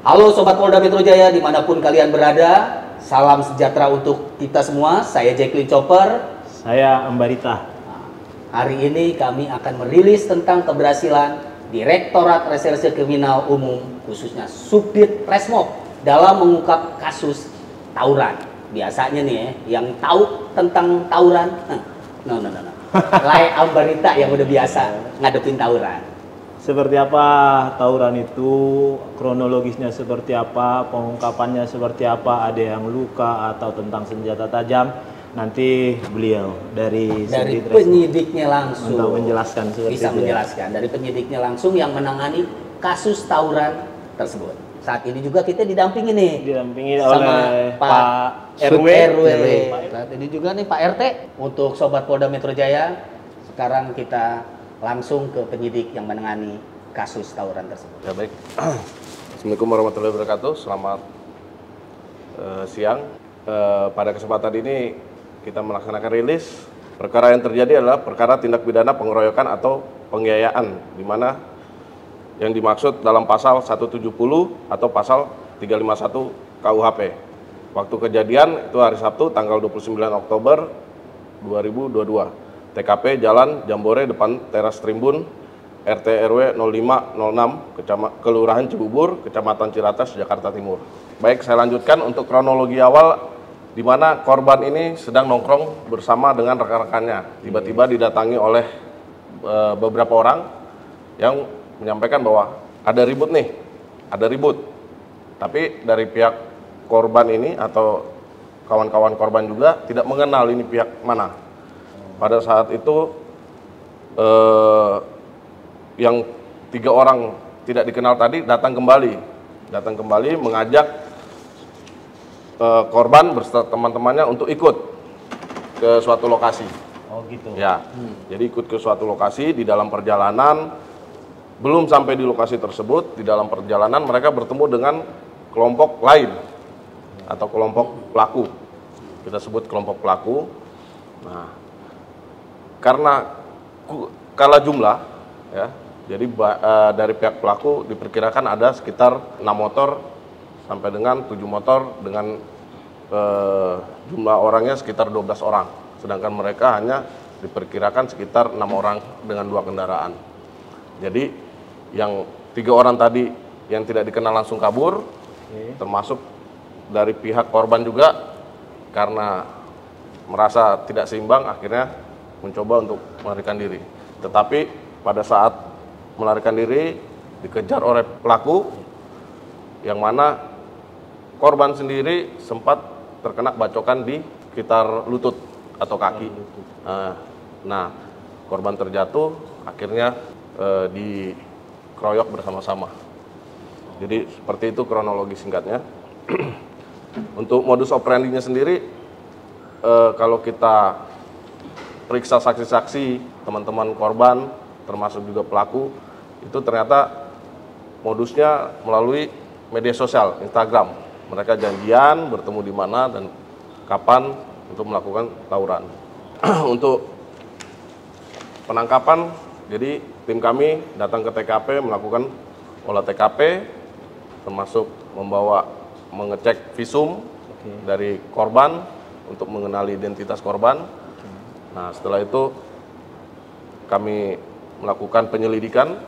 Halo Sobat Polda Metro Jaya dimanapun kalian berada, salam sejahtera untuk kita semua. Saya Jacqueline Chopper. Saya Ambarita. Hari ini kami akan merilis tentang keberhasilan Direktorat Reserse Kriminal Umum, khususnya Subdit Resmob, dalam mengungkap kasus tawuran. Biasanya nih yang tahu tentang tawuran, Lai Ambarita yang udah biasa ngadepin tawuran. Seperti apa tawuran itu, kronologisnya seperti apa, pengungkapannya seperti apa, ada yang luka atau tentang senjata tajam, nanti beliau dari penyidiknya langsung untuk menjelaskan bisa menjelaskan dari penyidiknya langsung yang menangani kasus tawuran tersebut. Saat ini juga kita didampingi sama oleh Pak RW. Saat ini juga nih Pak RT. Untuk Sobat Polda Metro Jaya, sekarang kita langsung ke penyidik yang menangani kasus tawuran tersebut. Ya baik. Assalamualaikum warahmatullahi wabarakatuh. Selamat siang. Pada kesempatan ini kita melaksanakan rilis. Perkara yang terjadi adalah perkara tindak pidana pengeroyokan atau penganiayaan, di mana yang dimaksud dalam pasal 170 atau pasal 351 KUHP. Waktu kejadian itu hari Sabtu tanggal 29 Oktober 2022. TKP Jalan Jambore depan Teras Trimbun, RT RW 0506, Kelurahan Cibubur, Kecamatan Ciracas, Jakarta Timur. Baik, saya lanjutkan untuk kronologi awal, di mana korban ini sedang nongkrong bersama dengan rekan-rekannya. Tiba-tiba didatangi oleh beberapa orang yang menyampaikan bahwa ada ribut nih, ada ribut. Tapi dari pihak korban ini atau kawan-kawan korban juga tidak mengenal ini pihak mana. Pada saat itu yang 3 orang tidak dikenal tadi datang kembali mengajak korban beserta teman-temannya untuk ikut ke suatu lokasi. Oh gitu. Ya, jadi ikut ke suatu lokasi. Di dalam perjalanan, belum sampai di lokasi tersebut, di dalam perjalanan mereka bertemu dengan kelompok lain atau kelompok pelaku. Kita sebut kelompok pelaku. Nah, karena kalah jumlah, ya, jadi dari pihak pelaku diperkirakan ada sekitar 6 motor sampai dengan 7 motor dengan jumlah orangnya sekitar 12 orang. Sedangkan mereka hanya diperkirakan sekitar 6 orang dengan 2 kendaraan. Jadi yang 3 orang tadi yang tidak dikenal langsung kabur, termasuk dari pihak korban juga, karena merasa tidak seimbang akhirnya mencoba untuk melarikan diri. Tetapi pada saat melarikan diri dikejar oleh pelaku, yang mana korban sendiri sempat terkena bacokan di sekitar lutut atau kaki. Nah, korban terjatuh, akhirnya dikeroyok bersama-sama. Jadi seperti itu kronologi singkatnya. Untuk modus operandinya sendiri, kalau kita periksa saksi-saksi, teman-teman korban, termasuk juga pelaku, itu ternyata modusnya melalui media sosial, Instagram. Mereka janjian bertemu di mana dan kapan untuk melakukan tawuran. Untuk penangkapan, jadi tim kami datang ke TKP, melakukan olah TKP, termasuk mengecek visum dari korban untuk mengenali identitas korban. Nah, setelah itu kami melakukan penyelidikan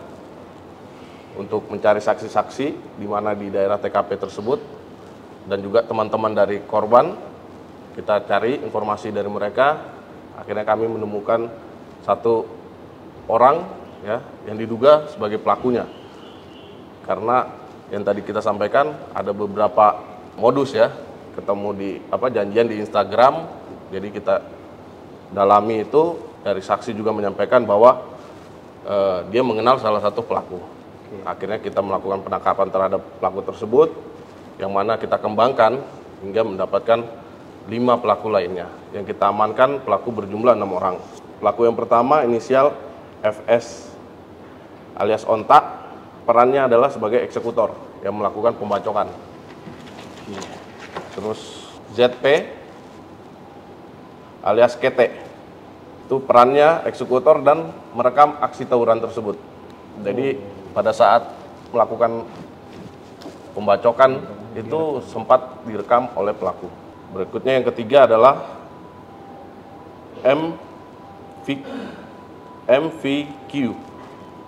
untuk mencari saksi-saksi di mana di daerah TKP tersebut, dan juga teman-teman dari korban. Kita cari informasi dari mereka, akhirnya kami menemukan 1 orang ya yang diduga sebagai pelakunya. Karena yang tadi kita sampaikan ada beberapa modus ya, ketemu di janjian di Instagram, jadi kita dalami itu. Dari saksi juga menyampaikan bahwa dia mengenal salah satu pelaku. Akhirnya kita melakukan penangkapan terhadap pelaku tersebut, yang mana kita kembangkan hingga mendapatkan 5 pelaku lainnya. Yang kita amankan pelaku berjumlah 6 orang. Pelaku yang pertama inisial FS alias Ontak, perannya adalah sebagai eksekutor yang melakukan pembacokan. Terus ZP alias Kete, itu perannya eksekutor dan merekam aksi tawuran tersebut. Jadi pada saat melakukan pembacokan itu sempat direkam oleh pelaku. Berikutnya yang ketiga adalah MVQ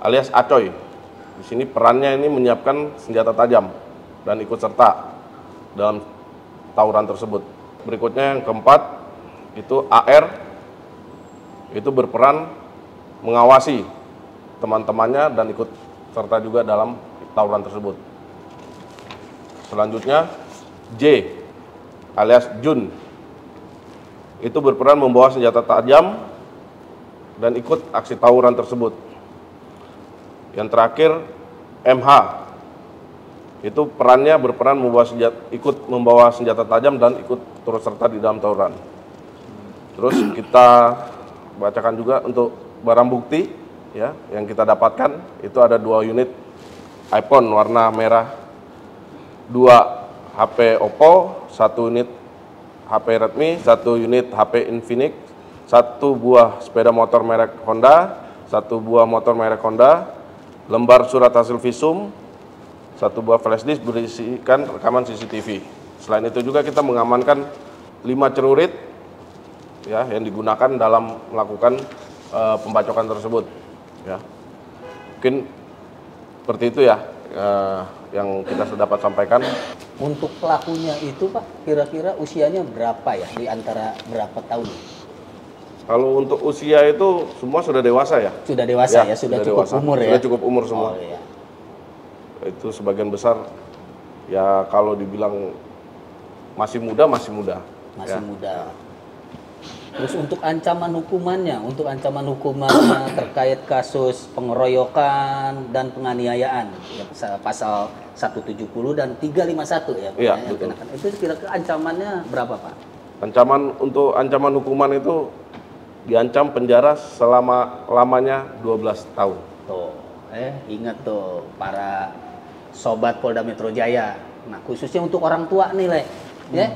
alias Acoy. Di sini perannya ini menyiapkan senjata tajam dan ikut serta dalam tawuran tersebut. Berikutnya yang keempat itu AR, itu berperan mengawasi teman-temannya dan ikut serta juga dalam tawuran tersebut. Selanjutnya J alias Jun, itu berperan membawa senjata tajam dan ikut aksi tawuran tersebut. Yang terakhir MH, itu perannya berperan ikut membawa senjata tajam dan ikut turut serta di dalam tawuran. Terus kita bacakan juga untuk barang bukti ya yang kita dapatkan, itu ada 2 unit iPhone warna merah, 2 HP Oppo, 1 unit HP Redmi, 1 unit HP Infinix, 1 buah sepeda motor merek Honda, 1 buah motor merek Honda, lembar surat hasil visum, 1 buah flash disk berisikan rekaman CCTV. Selain itu juga kita mengamankan 5 celurit ya yang digunakan dalam melakukan pembacokan tersebut. Ya, mungkin seperti itu ya yang kita sudah dapat sampaikan. Untuk pelakunya itu Pak, kira-kira usianya berapa ya? Di antara berapa tahun? Kalau untuk usia itu semua sudah dewasa ya? Sudah dewasa ya, sudah cukup dewasa. umur ya? Sudah cukup umur semua. Oh, iya. Itu sebagian besar ya kalau dibilang masih muda, masih muda. Masih ya. muda. Terus untuk ancaman hukumannya terkait kasus pengeroyokan dan penganiayaan ya, pasal 170 dan 351 ya, Iya, yang betul. dikenakan. Itu kira-kira ancamannya berapa Pak? Ancaman hukuman itu diancam penjara lamanya 12 tahun. Tuh, ingat tuh para sobat Polda Metro Jaya. Nah, khususnya untuk orang tua nih, ya.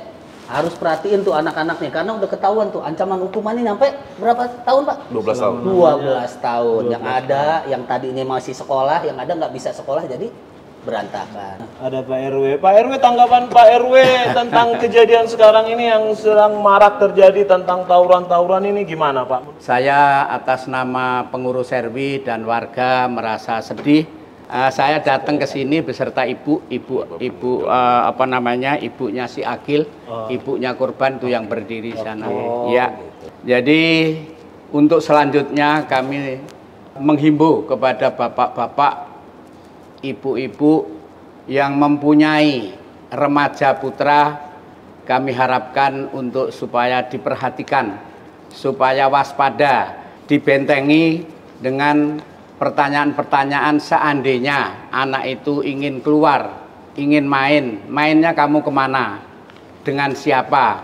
Harus perhatiin tuh anak-anaknya karena udah ketahuan tuh ancaman hukumannya nyampe berapa tahun Pak? 12 tahun. 12 tahun. Yang ada yang tadinya masih sekolah, yang ada nggak bisa sekolah jadi berantakan. Ada Pak RW. Pak RW, tanggapan Pak RW tentang kejadian sekarang ini yang sedang marak terjadi tentang tawuran-tawuran ini gimana Pak? Saya atas nama pengurus RW dan warga merasa sedih. Saya datang ke sini beserta ibunya si Akil, ibunya korban itu yang berdiri di sana. Ya. Jadi untuk selanjutnya kami menghimbau kepada bapak-bapak, ibu-ibu yang mempunyai remaja putra, kami harapkan untuk supaya diperhatikan, supaya waspada, dibentengi dengan pertanyaan-pertanyaan seandainya anak itu ingin keluar, ingin main, mainnya kamu kemana, dengan siapa,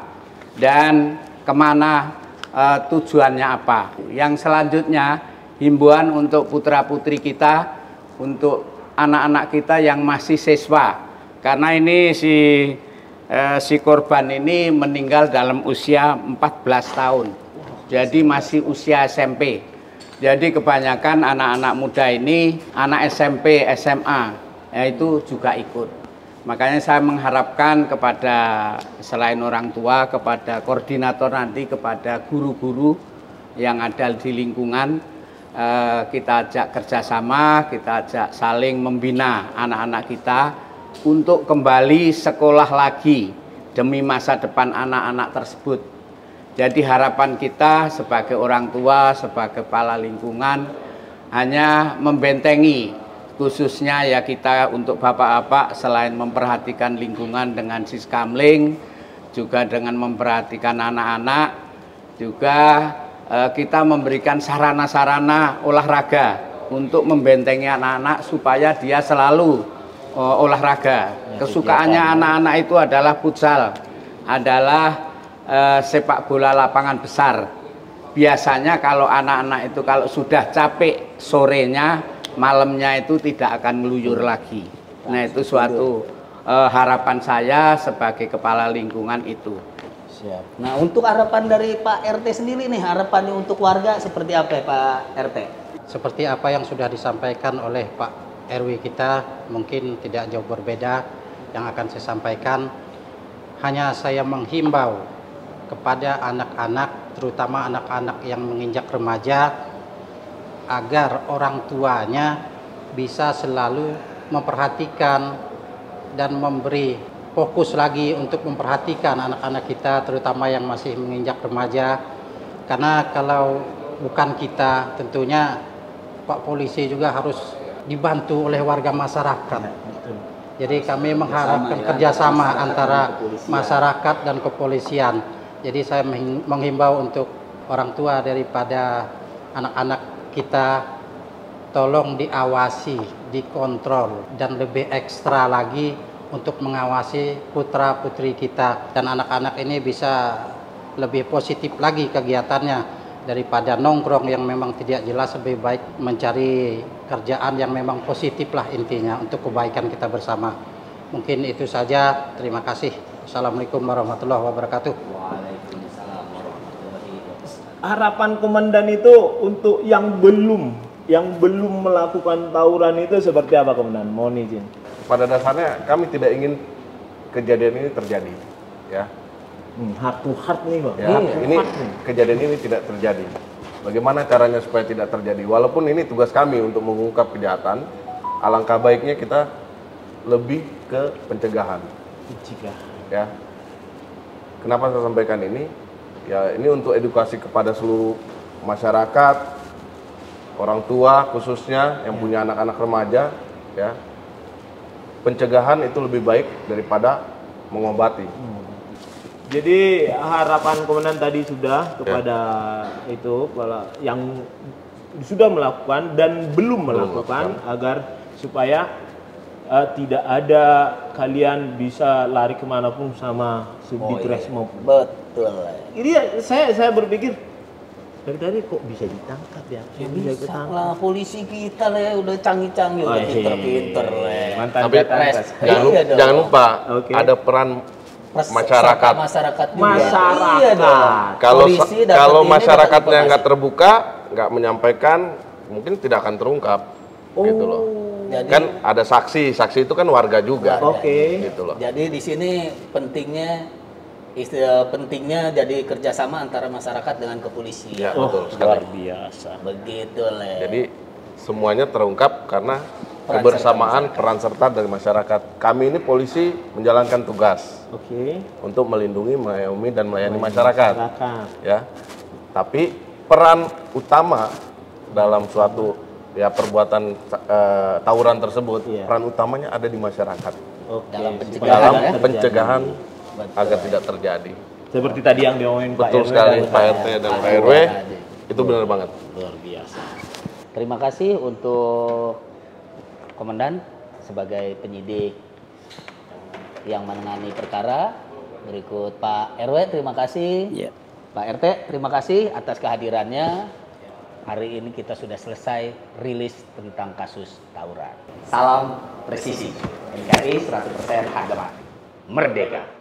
dan kemana, tujuannya apa. Yang selanjutnya, himbauan untuk putra-putri kita, untuk anak-anak kita yang masih siswa, karena ini si korban ini meninggal dalam usia 14 tahun, jadi masih usia SMP. Jadi kebanyakan anak-anak muda ini, anak SMP, SMA, itu juga ikut. Makanya saya mengharapkan kepada selain orang tua, kepada koordinator nanti, kepada guru-guru yang ada di lingkungan, kita ajak kerjasama, kita ajak saling membina anak-anak kita untuk kembali sekolah lagi demi masa depan anak-anak tersebut. Jadi harapan kita sebagai orang tua, sebagai kepala lingkungan, hanya membentengi, khususnya ya kita untuk bapak-bapak selain memperhatikan lingkungan dengan siskamling, juga dengan memperhatikan anak-anak, juga kita memberikan sarana-sarana olahraga untuk membentengi anak-anak supaya dia selalu olahraga. Kesukaannya anak-anak itu adalah futsal, adalah sepak bola lapangan besar. Biasanya kalau anak-anak itu kalau sudah capek sorenya, malamnya itu tidak akan ngeluyur lagi. Nah, itu suatu harapan saya sebagai kepala lingkungan itu. Siap. Nah, untuk harapan dari Pak RT sendiri nih, harapannya untuk warga seperti apa ya Pak RT? Seperti apa yang sudah disampaikan oleh Pak RW kita, mungkin tidak jauh berbeda. yang akan saya sampaikan. Hanya saya menghimbau kepada anak-anak, terutama anak-anak yang menginjak remaja, agar orang tuanya bisa selalu memperhatikan dan memberi fokus lagi untuk memperhatikan anak-anak kita, terutama yang masih menginjak remaja. Karena kalau bukan kita, tentunya Pak Polisi juga harus dibantu oleh warga masyarakat. Jadi kami mengharapkan kerjasama antara masyarakat dan kepolisian. Jadi saya menghimbau untuk orang tua daripada anak-anak kita, tolong diawasi, dikontrol, dan lebih ekstra lagi untuk mengawasi putra-putri kita. Dan anak-anak ini bisa lebih positif lagi kegiatannya daripada nongkrong yang memang tidak jelas. Lebih baik mencari kerjaan yang memang positif lah intinya untuk kebaikan kita bersama. Mungkin itu saja. Terima kasih. Assalamualaikum warahmatullahi wabarakatuh. Waalaikumsalam warahmatullahi wabarakatuh. Harapan komandan itu untuk yang belum melakukan tawuran itu seperti apa, komandan? Mohon izin. Pada dasarnya kami tidak ingin kejadian ini terjadi, ya. Heart to heart nih, Bang. Ya, ini kejadian ini tidak terjadi. Bagaimana caranya supaya tidak terjadi? Walaupun ini tugas kami untuk mengungkap kejahatan, alangkah baiknya kita lebih ke pencegahan. Ya. Kenapa saya sampaikan ini? Ya, ini untuk edukasi kepada seluruh masyarakat, orang tua khususnya yang punya anak-anak remaja, ya. Pencegahan itu lebih baik daripada mengobati. Jadi harapan komandan tadi sudah kepada itu yang sudah melakukan dan belum melakukan agar supaya tidak ada kalian bisa lari kemanapun sama Subdit Resmob. Betul. Ini saya berpikir dari tadi kok bisa ditangkap ya? Bisa lah, polisi kita lah ya udah canggih-canggih, udah pinter-pinter lah. Mantan Tapi jangan lupa ada peran masyarakat juga. Iya dong. Kalau masyarakatnya nggak terbuka, nggak menyampaikan, mungkin tidak akan terungkap. Gitu loh. Jadi, kan ada saksi itu kan warga juga. Gitu loh. Jadi di sini pentingnya jadi kerjasama antara masyarakat dengan kepolisian. Ya, betul sekali. Luar biasa. Begitu lah. Jadi semuanya terungkap karena kebersamaan peran serta dari masyarakat. Kami ini polisi menjalankan tugas untuk melindungi, mengayomi dan melayani masyarakat. Ya, tapi peran utama dalam suatu perbuatan tawuran tersebut, peran utamanya ada di masyarakat. Dalam pencegahan agar tidak terjadi. Seperti tadi yang diomongin Pak RW. Betul sekali, Pak RT dan Pak RW. Itu benar banget. Luar biasa. Terima kasih untuk komandan sebagai penyidik yang menangani perkara. Berikut Pak RW, terima kasih. Pak RT, terima kasih atas kehadirannya. Hari ini kita sudah selesai rilis tentang kasus tawuran. Salam presisi. NKRI 100% harga mati. Merdeka.